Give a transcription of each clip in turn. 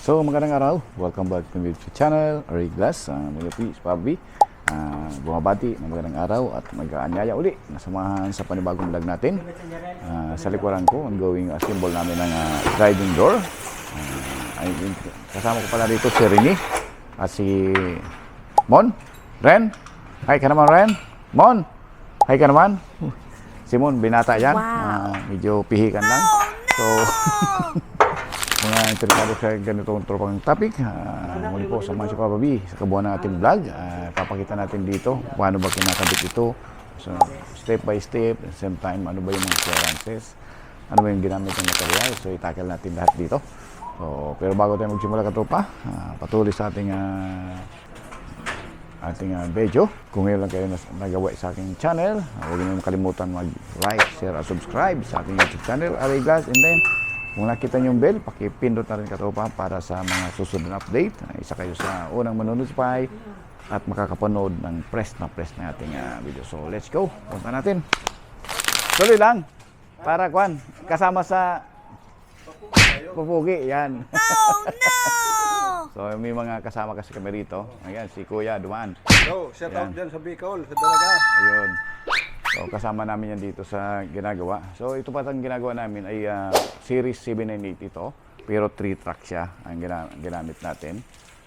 So magandang araw, welcome back to my YouTube channel, Ari Glass, mga please, Pabi. Bumabati na magandang araw at mag-aanyaya uli nasamahan sa panibagong vlog natin. Sa likuran ko, ongoing assemble namin ng sliding door. Kasama ko pala dito si Rini at si Mon, Ren. Hi ka naman, Ren. Mon, hi ka naman. Si Mon, binata yan. Medyo pihikan lang. So, mga interesado sa ganitong tropang topic, muli po samahan si Papa B sa kabuuan ng ating vlog. Papakita natin dito paano ba kinakabit ito, so, step by step, at the same time ano ba yung mga clearances, ano ba yung ginamit ng material. So itakal natin lahat dito. So, pero bago tayo magsimula katropa, patuloy sa ating video. Kung ngayon lang kayo nagawa sa aking channel, huwag niyo makalimutan mag-like, share at subscribe sa ating YouTube channel, Ari Glass. And then kung nakita niyo yung bell, pakipindot na rin katropa para sa mga susunod na update. Isa kayo sa unang manonotify at makakapanood ng press na ating video. So let's go, punta natin. Tuloy lang, para Kwan, kasama sa pupugi, yan. Oh no! So may mga kasama kasi kami rito. Ayan, si Kuya Dumaan. Yo, shout out dyan sa Bicol, sa Dalaga. Ayun. So kasama namin yan dito sa ginagawa. So ito pa ang ginagawa namin ay Series 798 ito. Pero 3 track siya ang ginamit natin.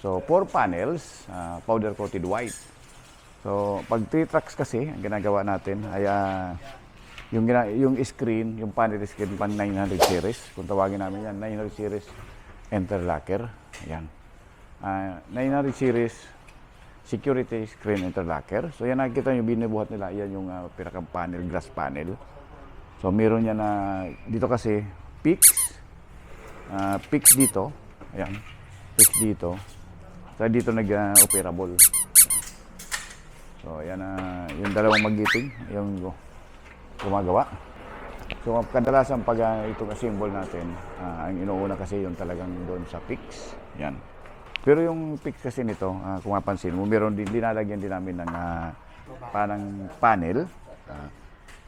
So 4 panels, powder coated white. So pag 3 tracks kasi ang ginagawa natin ay yung screen, yung panel screen pan 900 series. Kung tawagin namin yan, 900 series interlocker. Ayan. 900 series security screen interlocker. So yan nakikita nyo, binubuhat nila. Yan yung pinakang panel, glass panel. So meron yan na dito kasi peaks. Peaks dito. Ayan. Peaks dito. So dito nag-operable. So yan yung dalawang magiting. Yung gumagawa. So kadalasan pag itong assemble natin, ang inuuna kasi yung talagang doon sa peaks. Yan. Pero yung peaks kasi nito, kung mapansin mo, meron din dinalagyan din namin ng panel.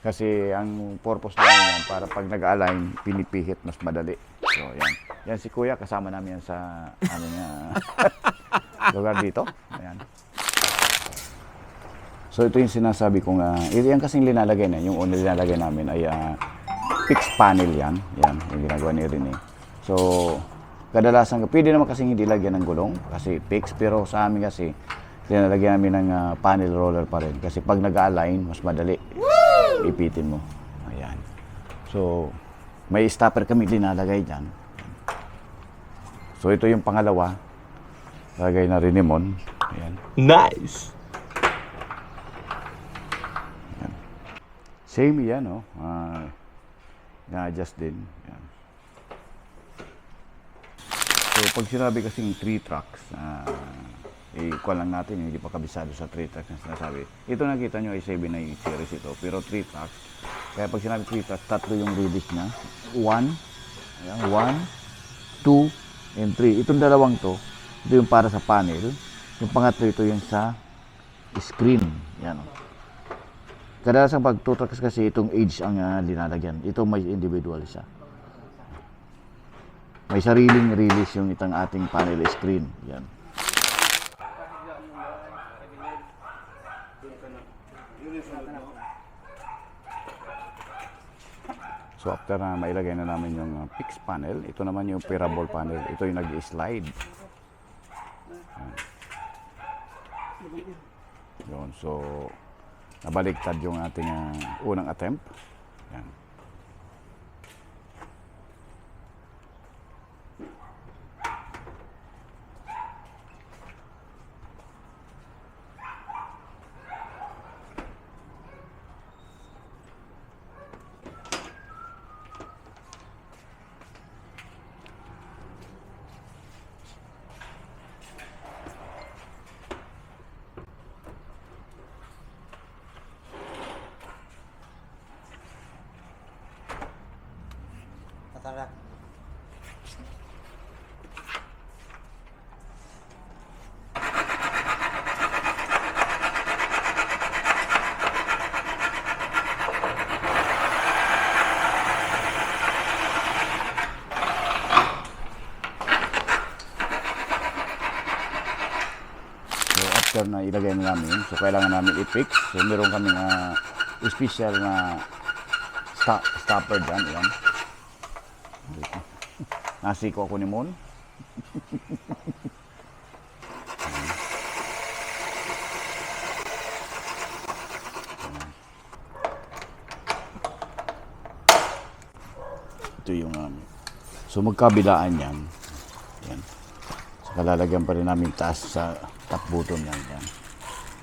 Kasi ang purpose namin yan, para pag nag-align, pinipihit mas madali. So yan. Yan si Kuya, kasama namin yan sa lugar dito. Ayan. So ito yung sinasabi kong, yan kasing linalagay na, yung una linalagay namin ay fixed panel yan. Yan, yung ginagawa ni Rene. So, kadalasan, pwede naman kasing hindi lagyan ng gulong kasi fixed, pero sa amin kasi, linalagyan namin ng panel roller pa rin. Kasi pag nag-align, mas madali. Ipitin mo. Ayan. So, may stopper kami linalagay dyan. So, ito yung pangalawa. Lagay na rin ni Mon. Ayan. Nice! Same yan, no? Na-adjust din. Yan. So, pag sinabi kasing 3 tracks, ikuha lang natin, hindi pa kabisado sa 3 tracks na sinasabi. Ito nakita nyo ay 798 series ito, pero 3 tracks. Kaya pag sinabi 3 tracks, tatlo yung release niya. 1, 2, and 3. Itong dalawang to, ito yung para sa panel. Yung pangatlo, ito yung sa screen. Yan, no? Kadalasan pag 2 tracks kasi itong edge ang linalagyan. Ito may individual siya. May sariling release yung itang ating panel screen. Yan. So after na mailagay na namin yung fixed panel, ito naman yung operable panel. Ito yung nag-slide. Yun, so nabaliktad yung ating unang attempt. Yan. after na ilagay na namin, so kailangan namin i-fix. So meron kaming special na stopper dyan. Ayan. Nasiko ako ni Mon. Ito yung so magkabilaan yan. Yan. So kalalagyan pa rin namin taas sa top button yan. Yan.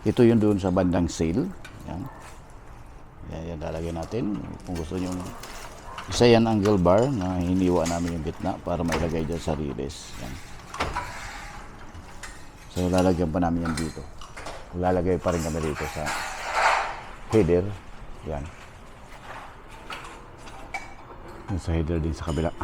Ito yung doon sa bandang sail. Yan. Yan lalagyan natin. Kung gusto nyo, isa yan angle bar na hiniwa namin yung gitna para mailagay dyan sa release. Yan. So lalagyan pa namin yan dito. Lalagay pa rin kami dito sa header. Yan. Yung sa header din sa kabila.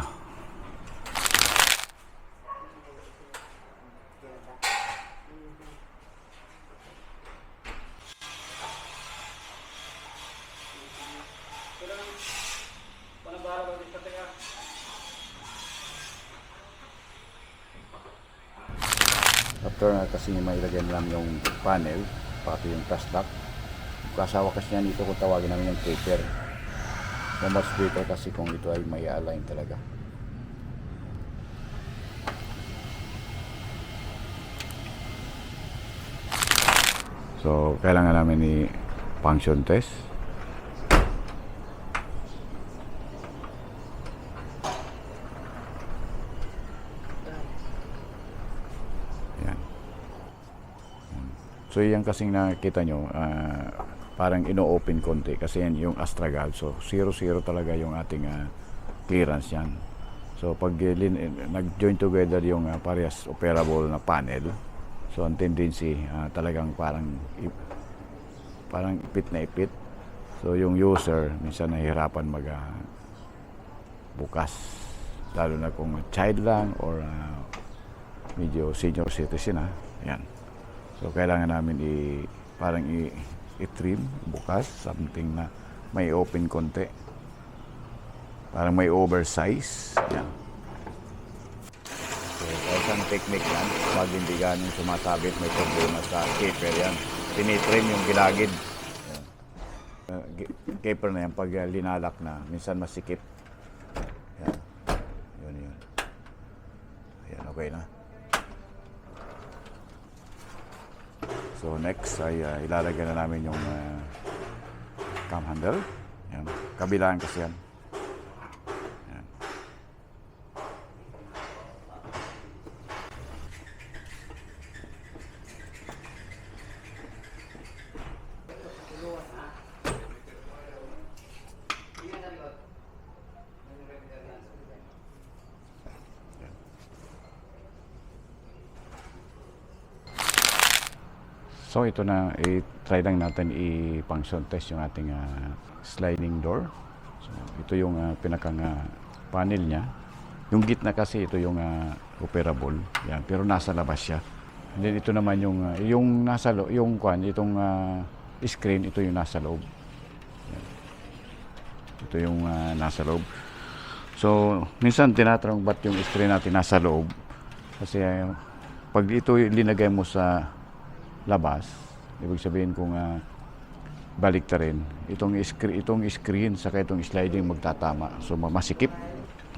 After na kasi mailagay na lang yung panel, pati yung task lock. Kasawa kasi niya dito kung tawagin namin yung taper. So much better kasi kung ito ay may align talaga. So kailangan namin i-function test. So yan kasing nakikita nyo, parang ino-open konti kasi yan yung astragal. So 0-0 talaga yung ating clearance yan. So pag nag-join together yung parehas operable na panel, so ang tendency talagang parang ipit na ipit. So yung user minsan nahihirapan bukas, lalo na kung child lang or medyo senior citizen yan. So kailangan namin parang i-trim bukas, something na may open konti. Parang may oversize. Yan. So isang technique yan. Pag hindi ganun sumasabit, may problema sa caper yan. Tinitrim yung gilagid. Caper na yan, pag linalak na, minsan masikip. Yan. Yun. Ayan, okay na. So next ay ilalagay na namin yung cam handle. Yan. Kabilaan kasi yan. Yan. So ito na, i-try lang natin i-function test yung ating sliding door. So ito yung pinakang panel niya. Yung gitna kasi ito yung operable. Yan, pero nasa labas siya. And then ito naman yung nasa loob, itong screen, ito yung nasa loob. Yan. Ito yung nasa loob. So minsan tinatanong ba't yung screen natin nasa loob? Kasi pag ito linagay mo sa labas, ibig sabihin kung balik ta rin itong screen saka itong sliding magtatama, so masikip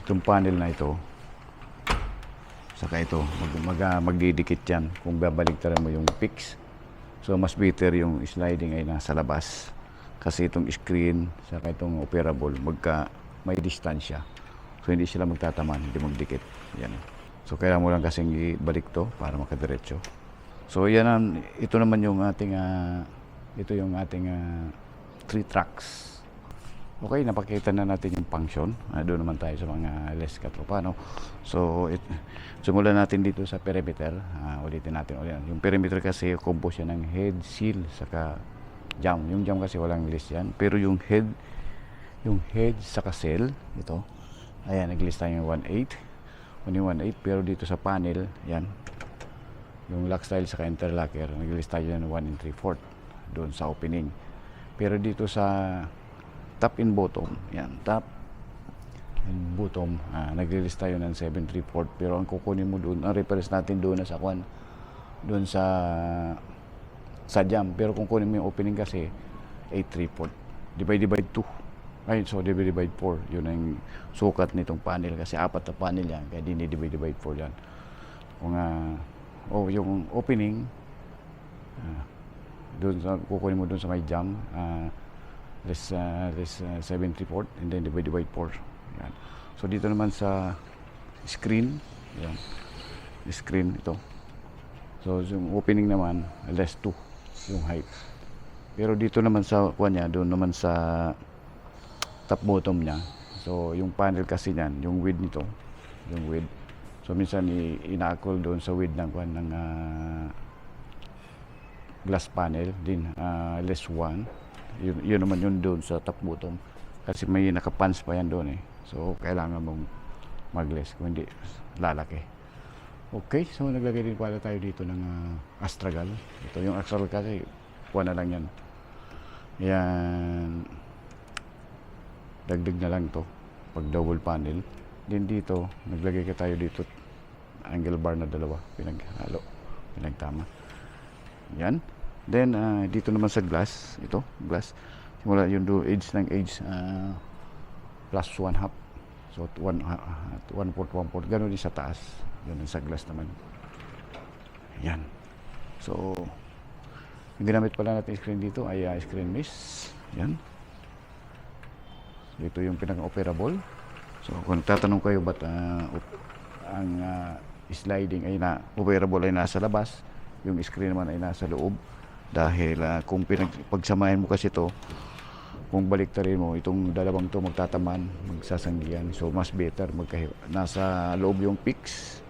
itong panel na ito saka ito magdidikit yan kung babalik ta rin mo yung fix. So mas better yung sliding ay nasa labas kasi itong screen saka itong operable may distansya, so hindi sila magtataman, hindi magdikit yan. So kailangan mo lang kasing ibalik to para makadiretso. So ito naman yung ating three tracks. Okay, napakita na natin yung function. Doon naman tayo sa mga less katropano. So simulan natin dito sa perimeter. Ulitin natin ulit. Yung perimeter kasi combo siya ng head, seal, saka jam. Yung jam kasi walang list yan. Pero yung head saka seal, ito. Ayan, nag-list tayo yung 1.8. 1.8, pero dito sa panel, yan. Yung lock style sa interlocker, nag-release tayo ng 1 3/4 doon sa opening. Pero dito sa top and bottom, yan, top and bottom, nag-release tayo ng 7 3/4, pero ang kukunin mo doon, ang reference natin doon na sa doon sa sadyam. Pero kung kunin mo yung opening kasi, 8/3/4. Divide 2. Ay, so divide 4. Yun ang sukat nitong panel kasi 4 na panel yan. Kaya dinidivide 4 yan. Kung yung opening, doon sa kukunin mo doon sa may jam, this 7/3/4 and then divide 4. Yan. So dito naman sa screen, yan. Screen ito. So yung opening naman, less 2 yung height. Pero dito naman sa kuha niya, doon naman sa top bottom niya. So yung panel kasi niyan, yung width nito, yung width. So minsan ina-equal doon sa width ng kuha ng glass panel din, less 1. Yun naman yun doon sa top bottom. Kasi may nakapans pa yan doon eh. So kailangan mong mag-less, kung hindi lalaki. Okay, so naglagay din pala tayo dito ng astragal. Ito yung astragal kasi kuha na lang yan. Yan, dagdag na lang to pag double panel. Din dito naglagay ka tayo dito angle bar na dalawa, pinaghalo, pinagtama. Yan. Then dito naman sa glass, ito glass, simula yung do edge ng edge, plus 1/2. So 1/4 gano'n din sa taas, gano'n sa glass naman. Yan. So yung ginamit pala natin screen dito ay screen mesh. Yan. So, ito yung pinaka-operable. So kung tatanong kayo ba't ang sliding ay operable ay nasa labas, yung screen naman ay nasa loob, dahil kung pagsamahin mo kasi ito, kung baliktarin mo itong dalawang to, magtataman, magsasanggihan. So mas better nasa loob yung fix,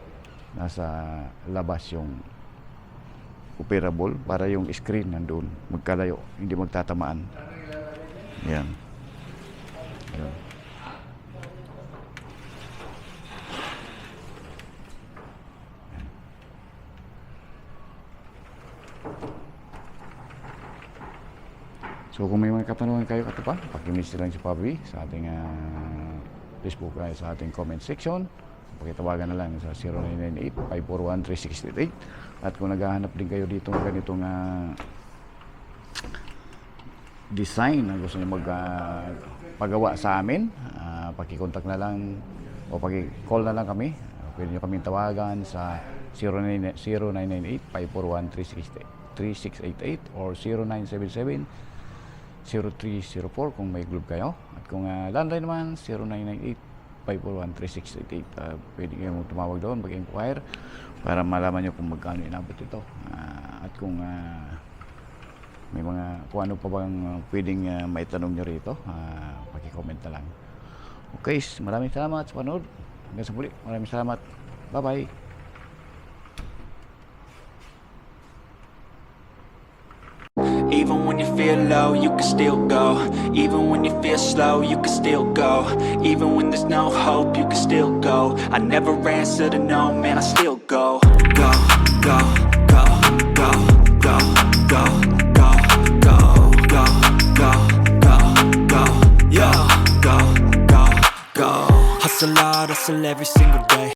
nasa labas yung operable, para yung screen nandun magkalayo, hindi magtatamaan. Yan. Yan. So kung may mga katanungan kayo katapat, pakimiss lang si Pabi sa ating Facebook, sa ating comment section. Pakitawagan na lang sa 0998-541-3688. At kung naghahanap din kayo dito ng ganitong design na gusto niyo magpagawa sa amin, pakikontak na lang o paki-call na lang kami. Pwede niyo kaming tawagan sa 0998-541-3688 or 0977-0304 kung may group kayo. At kung landline naman, 0998-541-3688. Pwede kayong tumawag doon, mag-inquire para malaman nyo kung magkano inabot ito. At kung may kung ano pa bang pwedeng maitanong nyo rito, paki-comment na lang. Okay, maraming salamat sa panood. Hanggang sa muli, maraming salamat. Bye-bye. Even when you feel low, you can still go. Even when you feel slow, you can still go. Even when there's no hope, you can still go. I never answer to no, man, I still go. Go, go, go, go, go, go, go, go, go, go, go, go, yo, go, go, go. Hustle hard, hustle every single day.